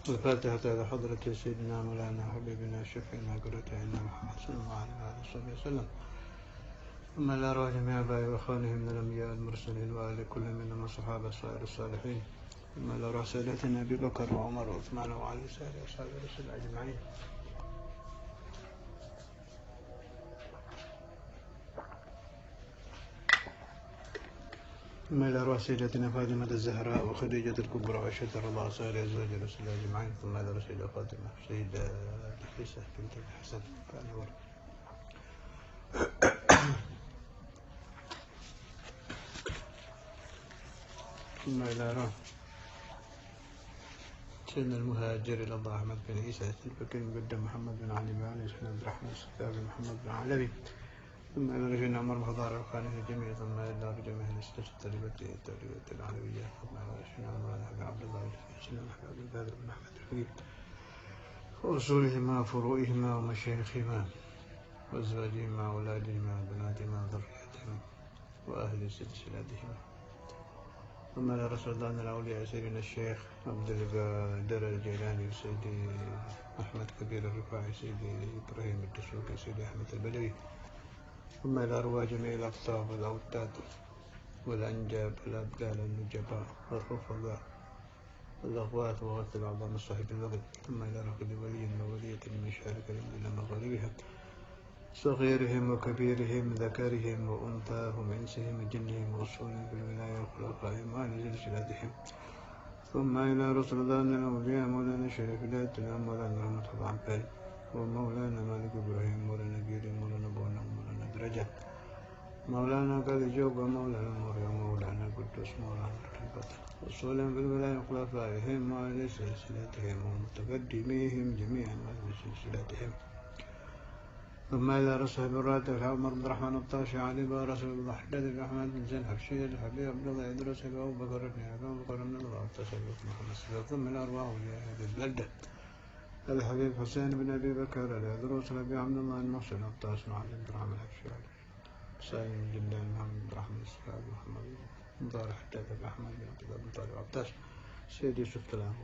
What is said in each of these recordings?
الفاتحة إلى حضرة سيدنا مولانا حبيبنا شفينا قرتنا محمد صلى الله عليه وسلم. ثم إلى أرواح جميع آبائي وإخوانهم من الأنبياء المرسلين وآل كل منهم الصحابة الصائر الصالحين. ثم إلى أرواح سادتنا أبي بكر وعمر وعثمان وعلي سائر أصحاب الرسل أجمعين. ثم إلى أرواح سيدتنا فاطمة الزهراء وخديجة الكبرى وعائشة رضي الله سائر أزواج رسول الله أجمعين. ثم إلى أرواح سيدة فاطمة سيدة عيسى بنت الحسن فأنور. ثم إلى أرواح سيدنا المهاجر إلى الله أحمد بن عيسى البكري مقدم محمد بن علي بن علي سيدنا عبد الرحمن السكابي محمد بن علوي. ثم إلى رجل عمر مخضار الخانة الجميع. ثم إلى رجل أهل السجن التربية العلوية. ثم إلى رجل عمر عبد الله سيدنا محمد بن بدر بن أحمد الفقيه وأصولهما وفروعهما ومشايخهما وأزواجهما وأولادهما وبناتهما وذرياتهما وأهل سلسلتهما. ثم إلى رسول الله من الأولياء سيدنا الشيخ عبد القادر الجيلاني وسيدي أحمد كبير الرفاعي سيدي إبراهيم الدسوقي سيدي أحمد البدوي. ثم إلى أرواح جميع الأقطاب والأوتاد والأنجاب والأبدال النجباء والرفضاء والأغواث وغث الأعظام الصاحب الوقت. ثم إلى ركض ولي وولية من شارك إلى مغاربها صغيرهم وكبيرهم ذكرهم وأنثاهم إنسهم وجنهم وأصولهم في الولاية وخلفائهم وأهل سلسلتهم. ثم إلى رسول الله من الأولياء مولانا الشريف الأتلام مولانا محمد عبد ومولانا مالك إبراهيم مولانا جيري مولانا بونا مولانا درجة مولانا قاضي جوب مولانا مريم مولانا قدوس مولانا رحمة وصولهم في الولاية وخلفائهم وأهل سلسلتهم ومتقدميهم جميعا وأهل سلسلتهم. ثم إلى رسول الراتب عمر بن الرحمن الطاشي علي رسول الله حداد الرحمن بن زين حبشي الحبيب عبد الله إدريس أبو بكر أبو بكر من الله تسلط محمد صلى الله عليه وسلم. ثم إلى أرواح هذه البلدة الحبيب حسين بن أبي بكر الإدريس أبي عبد الله المحسن الطاشي علي بن الرحمن الحبشي سالم بن جندان محمد بن الرحمن السلام محمد بن طارق حداد الرحمن بن عبد الله بن طارق عباس سيدي يوسف تلام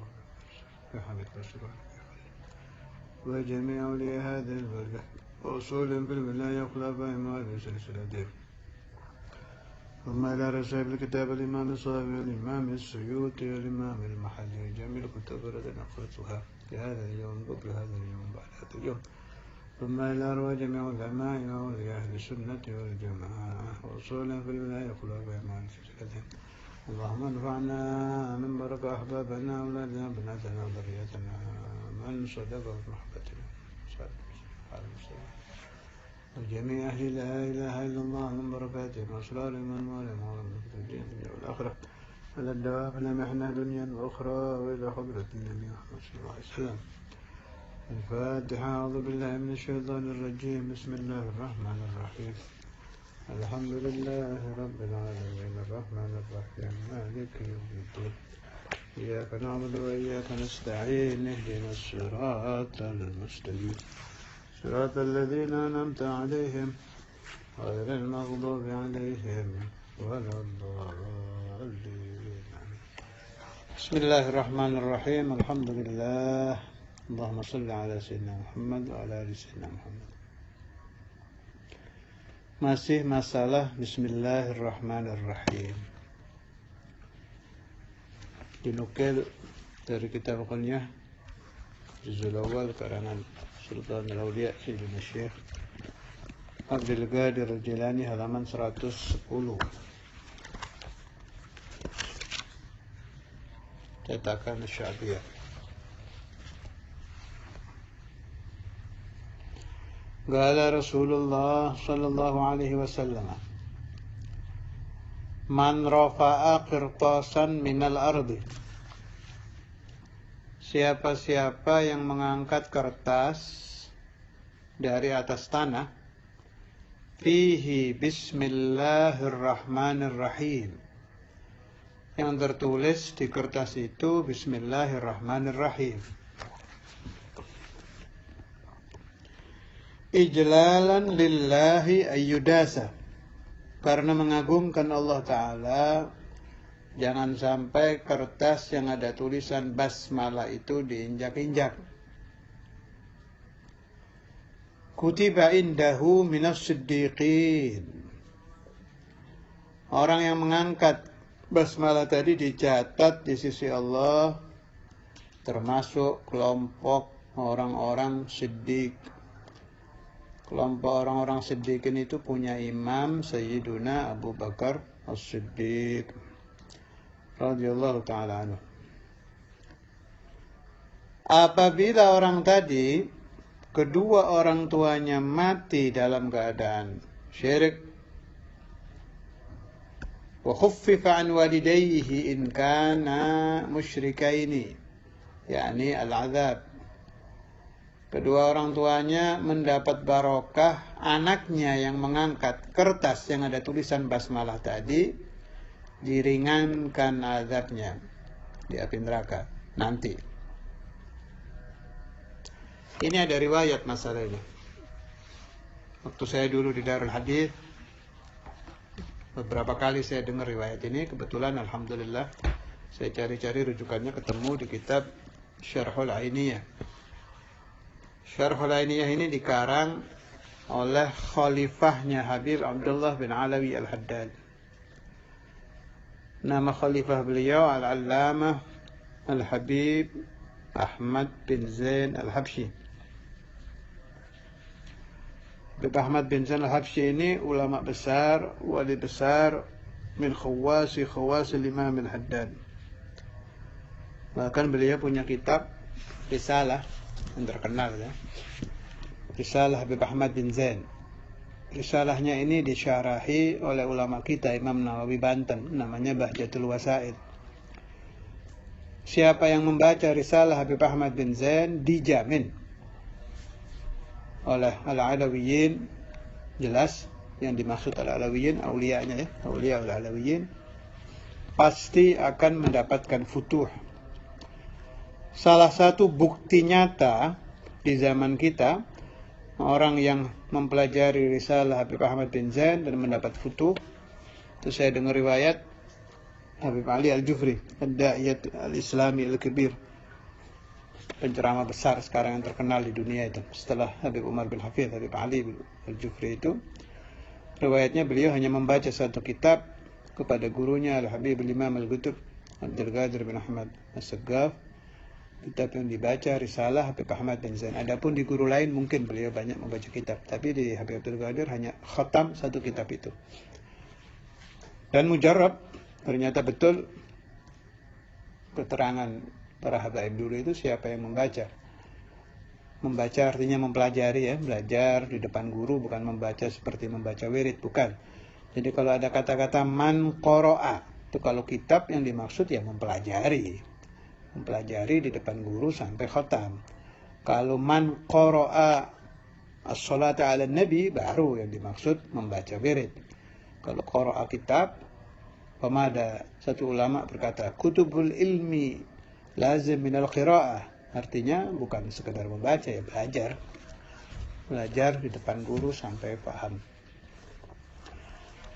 يا حبيب رسول الله وجميع أولياء هذه البلدة وأصولهم في الولاية وخلفائهم وأهل سلسلتهم. ثم إلى رسائل الكتاب الإمام الصافي والإمام السيوطي والإمام المحلي جميع الكتب التي نقرأتها في هذا اليوم قبل هذا اليوم بعد هذا اليوم. ثم إلى أرواح جميع العلماء وأولياء أهل السنة والجماعة وأصولهم في الولاية وخلفائهم وأهل سلسلتهم. اللهم انفعنا من بركة أحبابنا أولادنا بناتنا وذريتنا من صدق بمحبتنا وجميع أهل لا إله إلا الله من بركاتهم وأسرارهم وأنوارهم ومن الدين والآخرة على الدوام لمحنا دنيا وأخرى وإلى حضرة النبي محمد صلى الله عليه وسلم. الفاتحة. أعوذ بالله من الشيطان الرجيم. بسم الله الرحمن الرحيم. الحمد لله رب العالمين الرحمن الرحيم مالك يوم الدين إياك نعبد وإياك نستعين اهدنا الصراط المستقيم صراط الذين أنعمت عليهم غير المغضوب عليهم ولا الضالين. بسم الله الرحمن الرحيم. الحمد لله. اللهم صل على سيدنا محمد وعلى آل سيدنا محمد. Masih masalah Bismillahirrahmanirrahim. Dinukil dari kitab Qunyah Juzul Awal karangan Sultan Al-Awliya Sayyidina Syekh Abdul Qadir Al-Jilani halaman 110. Cetakan Sya'biyah. Qala Rasulullah sallallahu alaihi wasallam Man rafa'a qirtasan minal ardi. Siapa-siapa yang mengangkat kertas dari atas tanah, fihi bismillahirrahmanirrahim, yang tertulis di kertas itu bismillahirrahmanirrahim, ijlalan lillahi ayyudasa, karena mengagungkan Allah Ta'ala Jangan sampai kertas yang ada tulisan basmalah itu diinjak-injak. Kutiba indahu minas siddiqin. Orang yang mengangkat basmalah tadi dicatat di sisi Allah termasuk kelompok orang-orang siddiq. Kelompok orang-orang siddiqin itu punya imam Sayyiduna Abu Bakar As-Siddiq radhiyallahu ta'ala anhu. Apabila orang tadi kedua orang tuanya mati dalam keadaan syirik, wa khuffifa an walidayhi in kana musyrikaini, yakni al-azab. Kedua orang tuanya mendapat barokah, anaknya yang mengangkat kertas yang ada tulisan basmalah tadi diringankan azabnya di api neraka nanti. Ini ada riwayat masalah ini. Waktu saya dulu di Darul Hadith, beberapa kali saya dengar riwayat ini. Kebetulan alhamdulillah saya cari-cari rujukannya ketemu di kitab Syarhul Ainiyah. Syarhul Ainiyah ini dikarang oleh khalifahnya Habib Abdullah bin Alawi Al-Haddad. Nama khalifah beliau Al-Allamah Al-Habib Ahmad bin Zain Al-Habsyi. Habib Ahmad bin Zain Al-Habsyi ini ulama besar, wali besar min khawasi Imam Al-Haddad. Bahkan beliau punya kitab risalah yang terkenal ya. Risalah Habib Ahmad bin Zain. Risalahnya ini disyarahi oleh ulama kita Imam Nawawi Banten, namanya Bahjatul Wasaid. Siapa yang membaca risalah Habib Ahmad bin Zain dijamin oleh Al-Alawiyin, jelas yang dimaksud Al-Alawiyin auliyanya ya, aulia Al-Alawiyin, pasti akan mendapatkan futuh. Salah satu bukti nyata di zaman kita, orang yang mempelajari risalah Habib Ahmad bin Zain dan mendapat futuh, itu saya dengar riwayat Habib Ali Al-Jufri, Ad-Da'iyat Al-Islami Al-Kabir, penceramah besar sekarang yang terkenal di dunia itu. Setelah Habib Umar bin Hafidh, Habib Ali Al-Jufri itu, riwayatnya beliau hanya membaca satu kitab kepada gurunya Al-Habib Al-Imam Al-Qutb Abdul Qadir bin Ahmad As-Saggaf, kitab yang dibaca risalah Habib Ahmad bin Zain. Adapun di guru lain mungkin beliau banyak membaca kitab, tapi di Habib Abdul Qadir hanya khatam satu kitab itu. Dan mujarab, ternyata betul keterangan para habaib dulu itu siapa yang membaca. Membaca artinya mempelajari ya, belajar di depan guru, bukan membaca seperti membaca wirid, bukan. Jadi kalau ada kata-kata man qara'a, itu kalau kitab yang dimaksud ya mempelajari di depan guru sampai khatam. Kalau man qara'a as-salata 'ala nabi, baru yang dimaksud membaca wirid. Kalau qara'a kitab, pemada satu ulama berkata kutubul ilmi lazim minal qira'ah, artinya bukan sekedar membaca ya, belajar di depan guru sampai paham.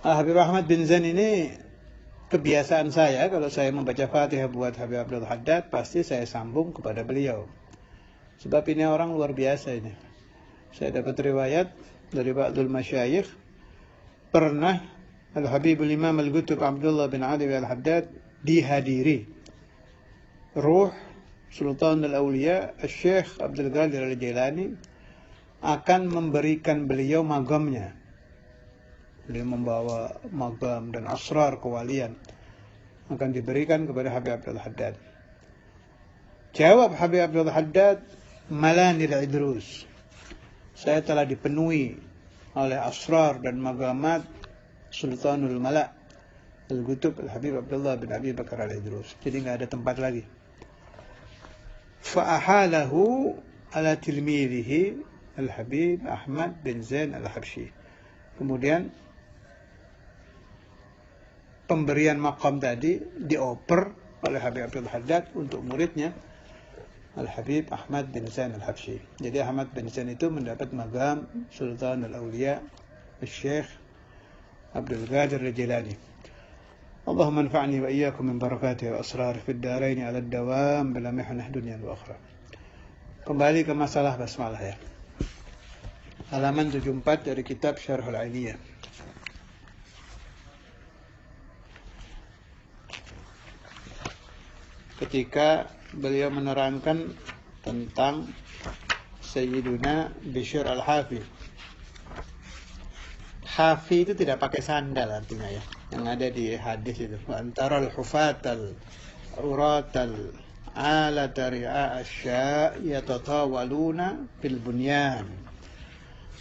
Habib Ahmad bin Zain ini, kebiasaan saya kalau saya membaca Fatihah buat Habib Abdul Haddad, pasti saya sambung kepada beliau. Sebab ini orang luar biasa ini. Saya dapat riwayat dari ba'dul masyayikh, pernah Al-Habib Al-Imam Al-Qutb Abdullah bin Ali Al-Haddad dihadiri ruh Sultan Al-Awliya Syekh Abdul Qadir Al-Jilani akan memberikan beliau magamnya. Beliau membawa magam dan asrar kewalian, akan diberikan kepada Habib Abdul Haddad. Jawab Habib Abdul Haddad, Malanil Idrus, saya telah dipenuhi oleh asrar dan magamat Sultanul Mala' Al-Qutb Al-Habib Abdullah bin Abi Bakar Al-Idrus. Jadi nggak ada tempat lagi. Fa'ahalahu ala tilmidhihi Al-Habib Ahmad bin Zain Al-Habsyi. Kemudian pemberian maqam tadi dioper oleh Habib Abdul Haddad untuk muridnya Al-Habib Ahmad bin Zain Al-Habsyi. Jadi Ahmad bin Zain itu mendapat magam Sultan Al-Awliya Syekh Abdul Qadir Al-Jilani. Allahumma anfa'ni wa iyyakum min barakatihi wa asrarih fid dharain 'ala ad-dawam bila mihnah dunya wa akhirah. Kembali ke masalah basmalah ya. Halaman 74 dari kitab Syarhul 'Ainiyah. Ketika beliau menerangkan tentang Sayyiduna Bishr al-Hafi. Hafi itu tidak pakai sandal artinya ya. Yang ada di hadis itu. Antara al-hufatal uratal alata ri'a asya yatatawaluna fil bunyan.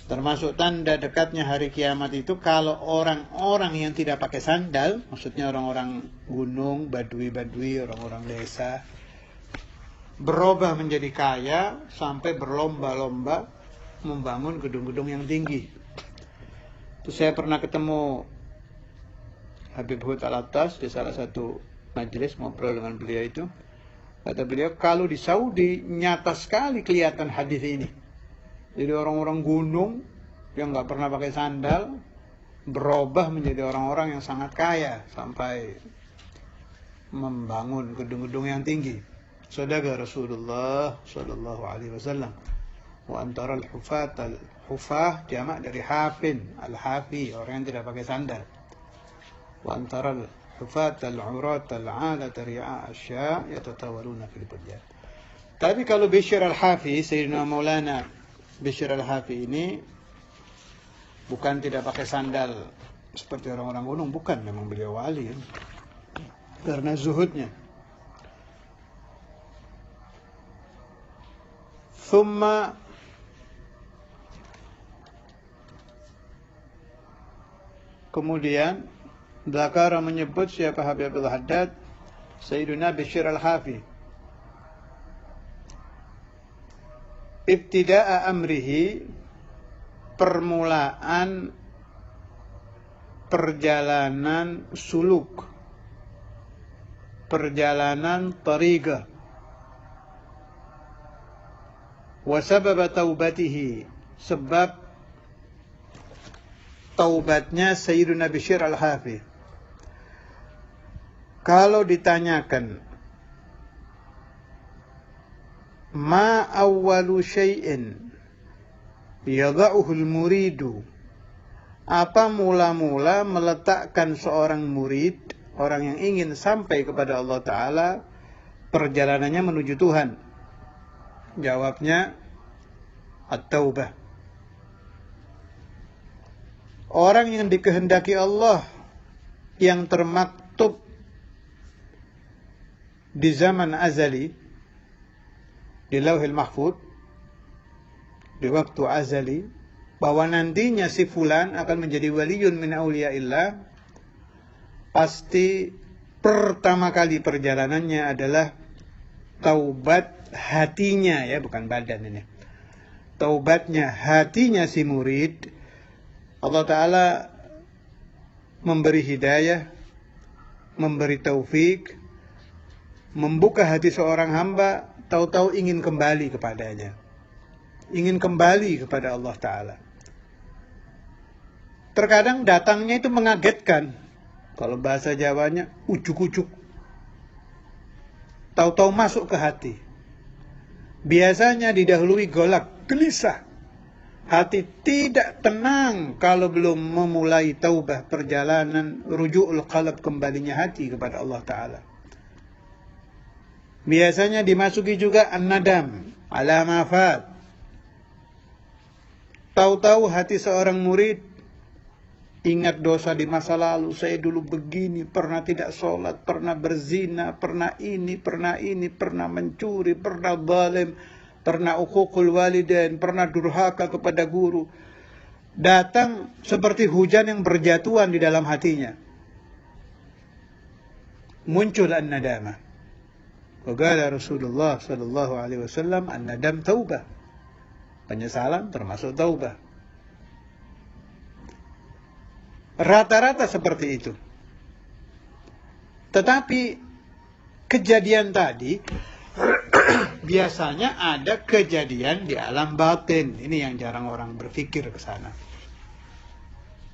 Termasuk tanda dekatnya hari kiamat itu kalau orang-orang yang tidak pakai sandal, maksudnya orang-orang gunung, badui-badui, orang-orang desa, berubah menjadi kaya sampai berlomba-lomba membangun gedung-gedung yang tinggi. Itu saya pernah ketemu Habib Hud Al-Attas di salah satu majelis ngobrol dengan beliau itu. Kata beliau, kalau di Saudi nyata sekali kelihatan hadis ini. Jadi orang-orang gunung yang nggak pernah pakai sandal berubah menjadi orang-orang yang sangat kaya sampai membangun gedung-gedung yang tinggi. Sadaqa Rasulullah sallallahu alaihi wasallam. Wa antara al-hufat al-hufah jamak dari hafin, al-hafi, orang yang tidak pakai sandal. Wa antara al-hufat al-urat al-'alat ri'a asya yatatawaluna fil bunyan. Tapi kalau Bishr al-Hafi, Sayyidina Maulana Bishr al-Hafi ini bukan tidak pakai sandal seperti orang-orang gunung, bukan, memang beliau wali ya. Karena zuhudnya. Thumma kemudian Dzakara menyebut siapa Habib Abdul Haddad Sayyiduna Bishr al-Hafi. Ibtida'a amrihi, permulaan perjalanan suluk, perjalanan tariqah. Wa sabab taubatihi, sebab taubatnya Sayyiduna Bishr al-Hafi. Kalau ditanyakan ma awwalu syai'in yada'uhul muridu, apa mula-mula meletakkan seorang murid, orang yang ingin sampai kepada Allah Ta'ala, perjalanannya menuju Tuhan? Jawabnya at-taubah. Orang yang dikehendaki Allah, yang termaktub di zaman azali, di Lauhil Mahfud, di waktu azali, bahwa nantinya si fulan akan menjadi waliyun min awliyaillah, pasti pertama kali perjalanannya adalah taubat hatinya ya, bukan badan ini. Taubatnya hatinya si murid. Allah Ta'ala memberi hidayah, memberi taufik, membuka hati seorang hamba, tahu-tahu ingin kembali kepadanya, ingin kembali kepada Allah Ta'ala. Terkadang datangnya itu mengagetkan, kalau bahasa Jawanya ujuk-ujuk, tahu-tahu masuk ke hati. Biasanya didahului golak, gelisah, hati tidak tenang kalau belum memulai taubah, perjalanan ruju'ul qalb, kembalinya hati kepada Allah Ta'ala. Biasanya dimasuki juga an-nadam ala ma fat. Tahu-tahu hati seorang murid ingat dosa di masa lalu, saya dulu begini, pernah tidak sholat, pernah berzina, pernah ini, pernah mencuri, pernah zalim, pernah uququl walidain, pernah durhaka kepada guru. Datang seperti hujan yang berjatuhan di dalam hatinya. Muncul an-nadamah. Waqala Rasulullah sallallahu alaihi wasallam, an-nadam taubah. Penyesalan termasuk taubah. Rata-rata seperti itu. Tetapi kejadian tadi biasanya ada kejadian di alam batin. Ini yang jarang orang berpikir ke sana.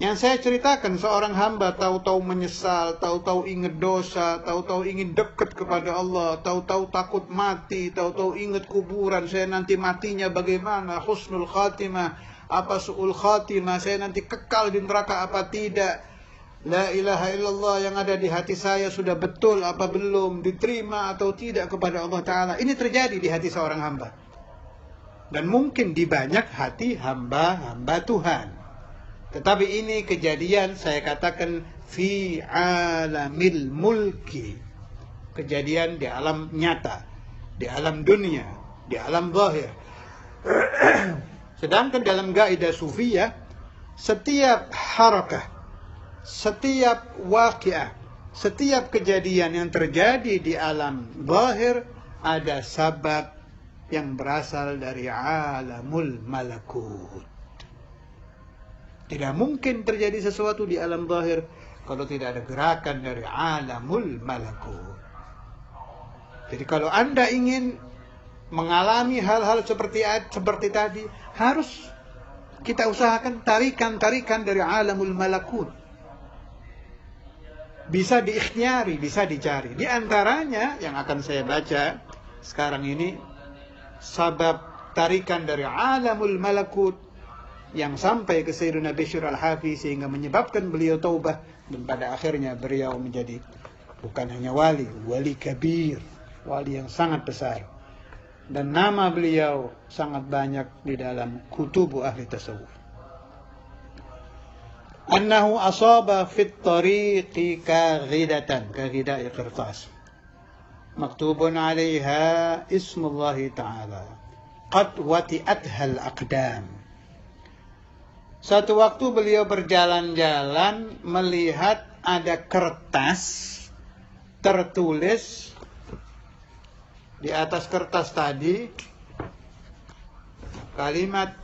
Yang saya ceritakan, seorang hamba tahu-tahu menyesal, tahu-tahu ingat dosa, tahu-tahu ingin dekat kepada Allah, tahu-tahu takut mati, tahu-tahu ingat kuburan, saya nanti matinya bagaimana, husnul khatimah, apa su'ul khatimah, saya nanti kekal di neraka apa tidak. La ilaha illallah yang ada di hati saya sudah betul apa belum, diterima atau tidak kepada Allah Ta'ala. Ini terjadi di hati seorang hamba. Dan mungkin di banyak hati hamba-hamba Tuhan. Tetapi ini kejadian, saya katakan, fi alamil mulki. Kejadian di alam nyata, di alam dunia, di alam zahir. Sedangkan dalam kaidah sufiyah, setiap harakah, setiap waqiah, setiap kejadian yang terjadi di alam zahir ada sebab yang berasal dari alamul malakut. Tidak mungkin terjadi sesuatu di alam zahir kalau tidak ada gerakan dari alamul malakut. Jadi kalau Anda ingin mengalami hal-hal seperti tadi, harus kita usahakan tarikan-tarikan dari alamul malakut. Bisa diikhtiari, bisa dicari. Di antaranya yang akan saya baca sekarang ini, sebab tarikan dari alamul malakut yang sampai ke Sayyidina Bishr al-Hafi sehingga menyebabkan beliau taubah, dan pada akhirnya beliau menjadi bukan hanya wali, wali kabir, wali yang sangat besar, dan nama beliau sangat banyak di dalam kutubu ahli tasawuf. Annahu asaba fit tariqi kaghidatan, kaghidai qirtas maktubun 'alaiha ismullah ta'ala qad wati'atha al-aqdam. Suatu waktu beliau berjalan-jalan melihat ada kertas tertulis di atas kertas tadi kalimat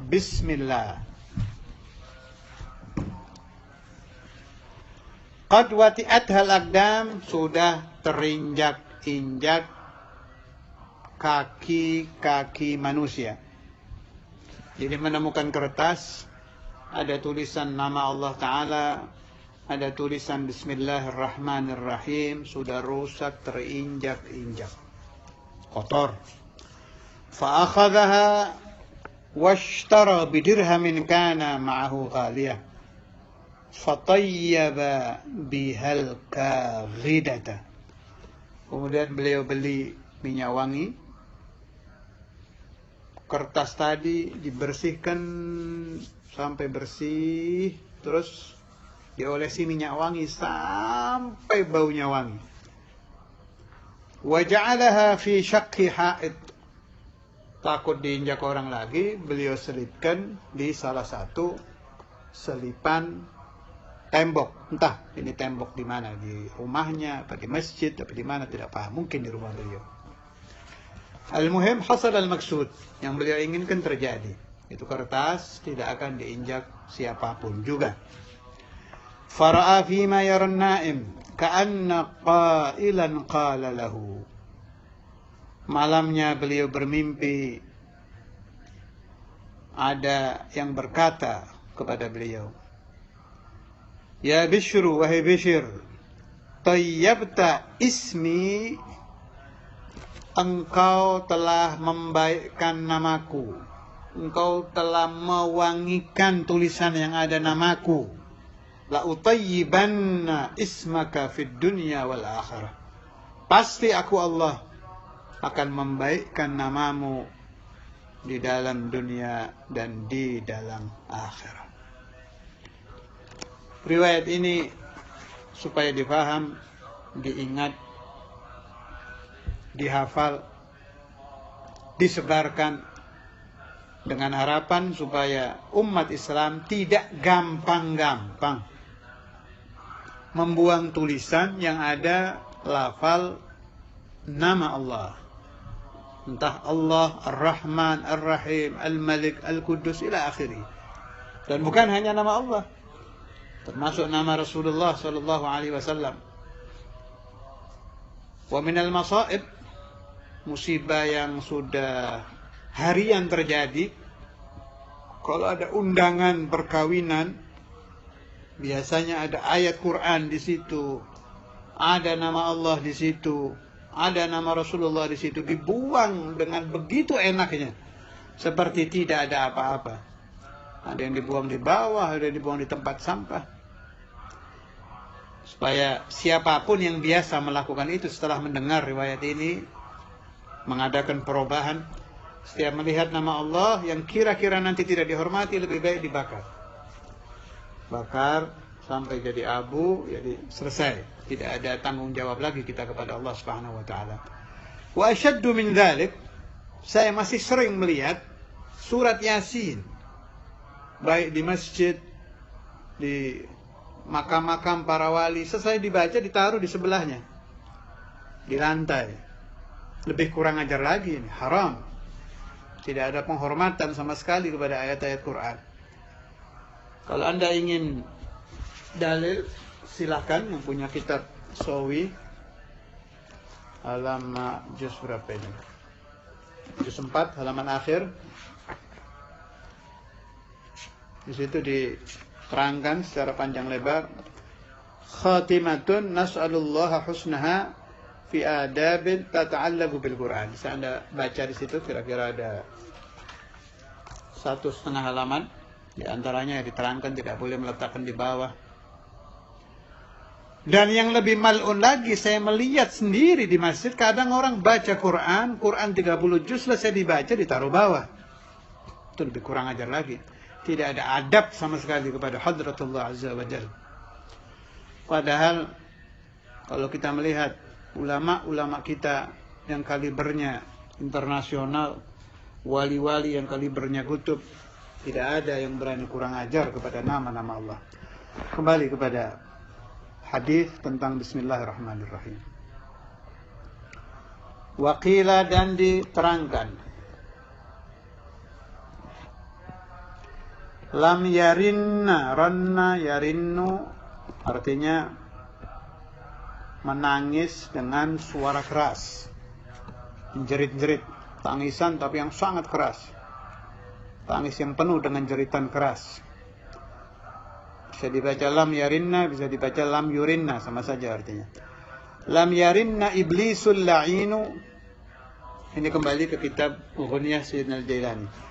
Bismillah. Qad wati'athal aqdam, sudah terinjak-injak kaki-kaki manusia. Jadi menemukan kertas, ada tulisan nama Allah Ta'ala, ada tulisan Bismillahirrahmanirrahim, sudah rusak, terinjak-injak, kotor. Fa'akhadhaha washtara bidirhamin kana ma'ahu ghaliyah fatayyaba bihal kaghidata. Kemudian beliau beli minyak wangi. Kertas tadi dibersihkan sampai bersih, terus diolesi minyak wangi sampai baunya wangi. Wa ja'alaha fi syaqqi ha'id. Takut diinjak orang lagi, beliau selipkan di salah satu selipan tembok. Entah ini tembok di mana, di rumahnya, apa di masjid, apa di mana, tidak paham. Mungkin di rumah beliau. Al-muhim hasal al-maksud, yang beliau inginkan terjadi. Itu kertas tidak akan diinjak siapapun juga. Fara'a fima yaran na'im ka'anna qailan qala lahu. Malamnya beliau bermimpi ada yang berkata kepada beliau, Ya Bishru, wahai Bishr, tayyabta ismi, engkau telah membaikkan namaku, engkau telah mewangikan tulisan yang ada namaku. La utayyibanna ismaka fid dunya wal akhirah. Pasti aku Allah akan membaikkan namamu di dalam dunia dan di dalam akhirat. Riwayat ini supaya difaham, diingat, dihafal, disebarkan dengan harapan supaya umat Islam tidak gampang-gampang membuang tulisan yang ada lafal nama Allah. Entah Allah, Ar-Rahman, Ar-Rahim, Al-Malik, Al-Quddus, ila akhiri. Dan bukan hanya nama Allah, termasuk nama Rasulullah sallallahu alaihi wasallam. Wa minal masaib, musibah yang sudah harian terjadi, kalau ada undangan perkawinan biasanya ada ayat Quran di situ, ada nama Allah di situ, ada nama Rasulullah di situ, dibuang dengan begitu enaknya, seperti tidak ada apa-apa. Ada yang dibuang di bawah, ada yang dibuang di tempat sampah. Supaya siapapun yang biasa melakukan itu setelah mendengar riwayat ini, mengadakan perubahan, setiap melihat nama Allah yang kira-kira nanti tidak dihormati, lebih baik dibakar. Bakar sampai jadi abu, jadi selesai. Tidak ada tanggung jawab lagi kita kepada Allah Subhanahu wa taala. Wa asyaddu min dzalik, saya masih sering melihat surat Yasin baik di masjid, di makam-makam para wali, selesai dibaca ditaruh di sebelahnya, di lantai. Lebih kurang ajar lagi ini, haram. Tidak ada penghormatan sama sekali kepada ayat-ayat Quran. Kalau Anda ingin dalil, silahkan yang punya kitab Sawi, halaman juz berapa ini? Juz 4, halaman akhir. Di situ diterangkan secara panjang lebar, khatimatun nas'alullaha husnaha fi adabin tata'allaqu bil Quran. Bisa Anda baca di situ, kira-kira ada 1,5 halaman. Di antaranya diterangkan tidak boleh meletakkan di bawah. Dan yang lebih mal'un lagi, saya melihat sendiri di masjid, kadang orang baca Quran 30 juz selesai dibaca ditaruh bawah. Itu lebih kurang ajar lagi. Tidak ada adab sama sekali kepada Hadratullah Azza wa Jalla. Padahal kalau kita melihat ulama-ulama kita yang kalibernya internasional, wali-wali yang kalibernya kutub, tidak ada yang berani kurang ajar kepada nama-nama Allah. Kembali kepada hadis tentang Bismillahirrahmanirrahim. Waqila, dan diterangkan, lam yarinna, ranna yarinnu artinya menangis dengan suara keras, menjerit-jerit, tangisan tapi yang sangat keras, tangis yang penuh dengan jeritan keras. Bisa dibaca lam yarinna, bisa dibaca lam yurinna, sama saja artinya. Lam yarinna iblisul la'inu. Ini kembali ke kitab Ughniyah Sayyidina Al-Jailani.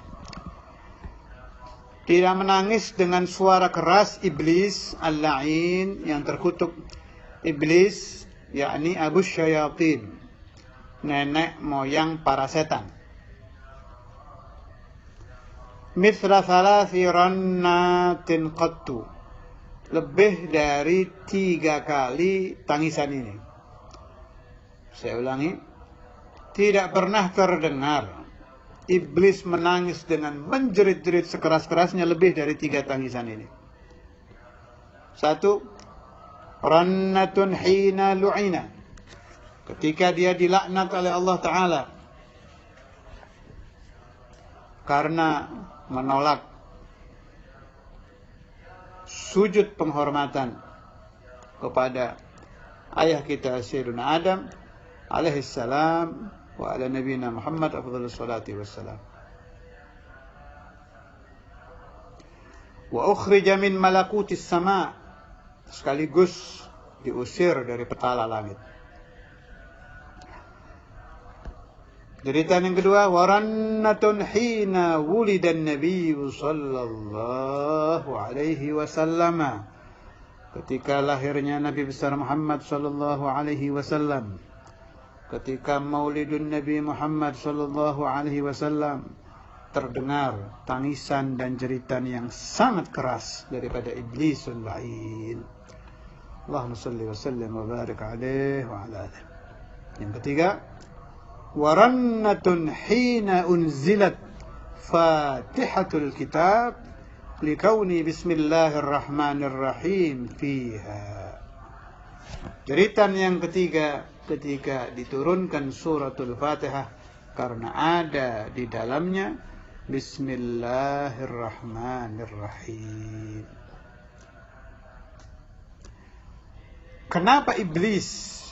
Tidak menangis dengan suara keras iblis al-la'in, yang terkutuk. Iblis yakni Abu Syayatin, nenek moyang para setan. Mithla thalathi rannatin qattu, lebih dari 3 kali tangisan ini. Saya ulangi, tidak pernah terdengar iblis menangis dengan menjerit-jerit sekeras-kerasnya lebih dari 3 tangisan ini. 1, rannatun hina lu'ina, ketika dia dilaknat oleh Allah Ta'ala karena menolak sujud penghormatan kepada ayah kita Sayyidina Adam alaihissalam wa ala nabiyina Muhammad afdhalus salati wassalam. Wa ukhrija min malakutis sama, sekaligus diusir dari petala langit. Jeritan yang kedua, warannatun hina wulidan nabiyyu sallallahu alaihi wasallam, ketika lahirnya Nabi besar Muhammad sallallahu alaihi wasallam. Ketika maulidun Nabi Muhammad sallallahu alaihi wasallam, terdengar tangisan dan jeritan yang sangat keras daripada iblisul la'in. Allahumma salli wa sallim wa barik alaihi wa ala alihi. Yang ketiga, warannatun hina unzilat fatihatul kitab likauni bismillahirrahmanirrahim fiha. Jeritan yang ketiga, ketika diturunkan suratul Fatihah, karena ada di dalamnya Bismillahirrahmanirrahim. Kenapa iblis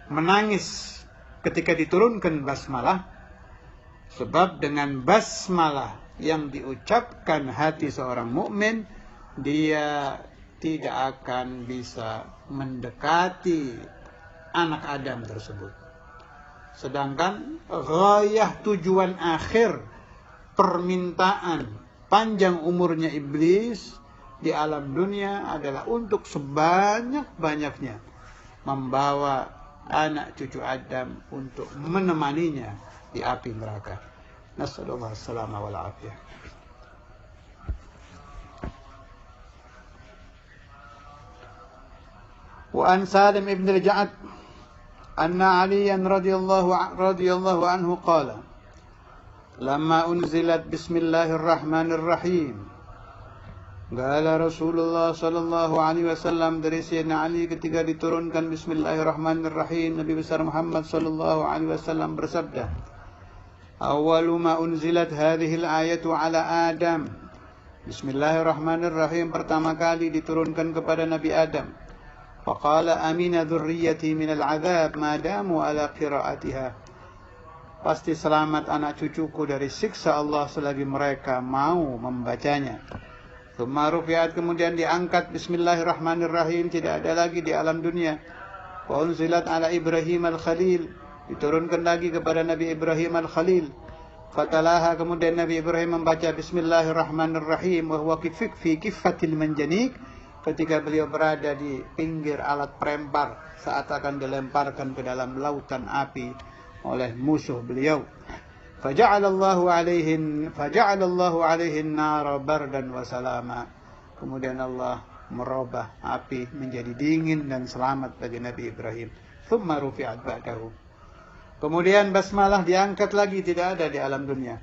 menangis ketika diturunkan basmalah? Sebab dengan basmalah yang diucapkan hati seorang mukmin dia tidak akan bisa mendekati anak Adam tersebut. Sedangkan ghayah, tujuan akhir permintaan panjang umurnya iblis di alam dunia adalah untuk sebanyak-banyaknya membawa anak cucu Adam untuk menemaninya di api neraka. Nasallallahu alaihi wal afiyah. Wa an Salim ibn al-Ja'ad anna Aliyan radhiyallahu anhu qala lamma unzilat bismillahirrahmanirrahim qala Rasulullah sallallahu alaihi wasallam, dari Sayyidina Ali ketika diturunkan bismillahirrahmanirrahim, Nabi besar Muhammad sallallahu alaihi wasallam bersabda, awwalu ma unzilat hadhil ayatu ala Adam. Bismillahirrahmanirrahim pertama kali diturunkan kepada Nabi Adam. Faqala amina dzurriyyati minal adzab ma damu ala qiraatiha. Pasti selamat anak cucuku dari siksa Allah selagi mereka mau membacanya. Tsumma rufi'at, kemudian diangkat bismillahirrahmanirrahim, tidak ada lagi di alam dunia. Wa unzilat ala Ibrahim al-Khalil, diturunkan lagi kepada Nabi Ibrahim al-Khalil. Fatalaha, kemudian Nabi Ibrahim membaca bismillahirrahmanirrahim wa huwa fi kiffatil manjanik, ketika beliau berada di pinggir alat perempar saat akan dilemparkan ke dalam lautan api oleh musuh beliau. Faja'alallahu alaihin nara bardan wa salama. Kemudian Allah merubah api menjadi dingin dan selamat bagi Nabi Ibrahim. Tsumma rufi'at ba'dahu. Kemudian basmalah diangkat lagi, tidak ada di alam dunia.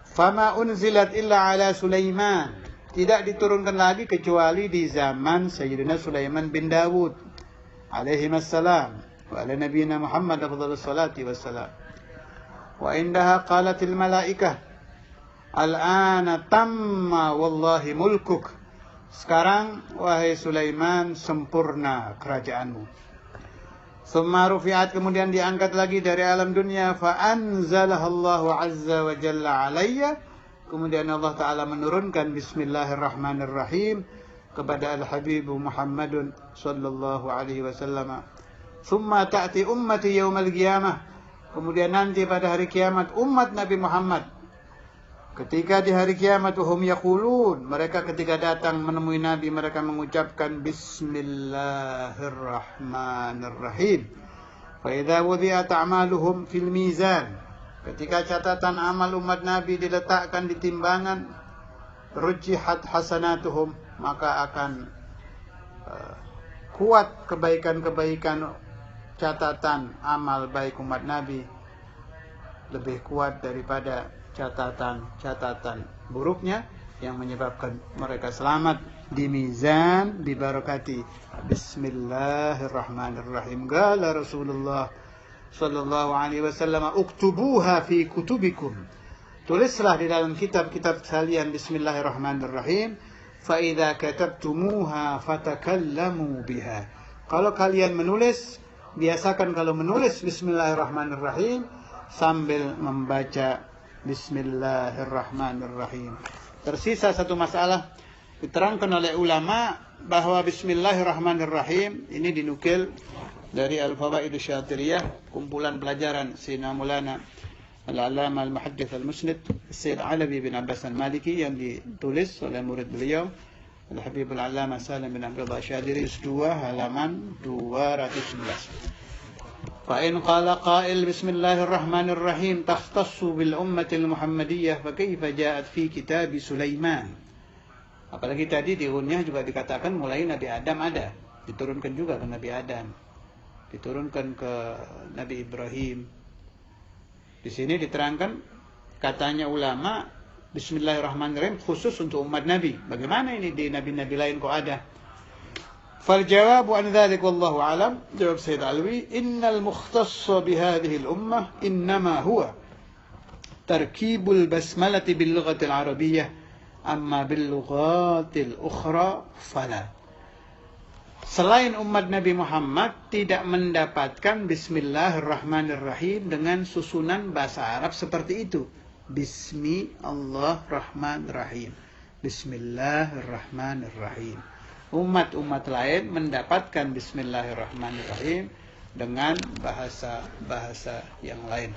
Fama unzilat illa ala Sulaiman, tidak diturunkan lagi kecuali di zaman Sayyidina Sulaiman bin Dawud alaihi assalam wa ala nabiyina Muhammad afdhalus salati wassalam. Wa indaha qalatil malaikah al-ana tamma wallahi mulkuk. Sekarang wahai Sulaiman sempurna kerajaanmu. Tsumma rufi'at, kemudian diangkat lagi dari alam dunia. Fa anzalahallahu azza wa jalla alayya, kemudian Allah Ta'ala menurunkan bismillahirrahmanirrahim kepada Al-Habib Muhammadun sallallahu alaihi wasallam. Tsumma ta'ti ummati yaumal qiyamah, kemudian nanti pada hari kiamat umat Nabi Muhammad, ketika di hari kiamat, hum yaqulun, mereka ketika datang menemui Nabi mereka mengucapkan bismillahirrahmanirrahim. Fa idza wudi'at a'maluhum fil mizan, ketika catatan amal umat Nabi diletakkan di timbangan, rujihat hasanatuhum, maka akan kuat kebaikan-kebaikan catatan amal baik umat Nabi, lebih kuat daripada catatan buruknya yang menyebabkan mereka selamat di mizan bibarakati bismillahirrahmanirrahim. Qala Rasulullah sallallahu alaihi wasallam, uktubuha fi kutubikum, tulislah di dalam kitab-kitab kalian bismillahirrahmanirrahim. Fa idza katabtumuha fatakallamu biha, kalau kalian menulis, biasakan kalau menulis bismillahirrahmanirrahim sambil membaca bismillahirrahmanirrahim. Tersisa satu masalah, diterangkan oleh ulama bahwa bismillahirrahmanirrahim ini dinukil dari Al-Fawaid Asy-Syatiriyah, kumpulan pelajaran Sayyidina Maulana Al-Allamah Al-Muhaddits Al-Musnid Sayyid Alawi bin Abbas Al-Maliki, yang ditulis oleh murid beliau Al-Habib Al-Allamah Salim bin Abdullah Syadiri, 2 halaman 211. Fa in qala qail bismillahirrahmanirrahim takhtassu bil ummatil muhammadiyah fa kaifa ja'at fi kitab Sulaiman. Apalagi tadi di Unyah juga dikatakan mulai Nabi Adam ada, diturunkan juga ke Nabi Adam, diturunkan ke Nabi Ibrahim. Di sini diterangkan, katanya ulama, bismillahirrahmanirrahim khusus untuk umat Nabi. Bagaimana ini di nabi-nabi lain kok ada? Fal jawabu an dzalik wallahu alam. Jawab Sayyid Alwi, innal mukhtassa bihadhihi al-ummah innama huwa tarkibul basmalati bil lughati al-arabiyyah, amma bil lughati al-ukhra fala. Selain umat Nabi Muhammad tidak mendapatkan bismillahirrahmanirrahim dengan susunan bahasa Arab seperti itu. Bismillahirrahmanirrahim. Bismillahirrahmanirrahim. Umat-umat lain mendapatkan Bismillahirrahmanirrahim dengan bahasa-bahasa yang lain.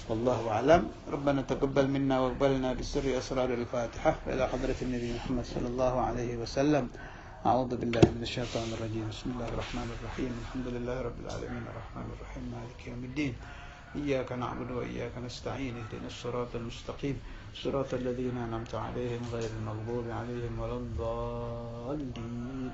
Wallahu a'lam. Rabbana taqabbal minna wa qbalna bisirri asraril Fatihah ila hadratin Nabi Muhammad sallallahu alaihi wasallam. A'udzu billahi minasyaitonir rajim. Bismillahirrahmanirrahim. Alhamdulillahi rabbil alamin arrahmanir rahim maliki yaumiddin. Iyyaka na'budu wa iyyaka nasta'in. Ihdinas siratal mustaqim. Siratal ladzina an'amta 'alaihim ghairil maghdubi 'alaihim waladdallin.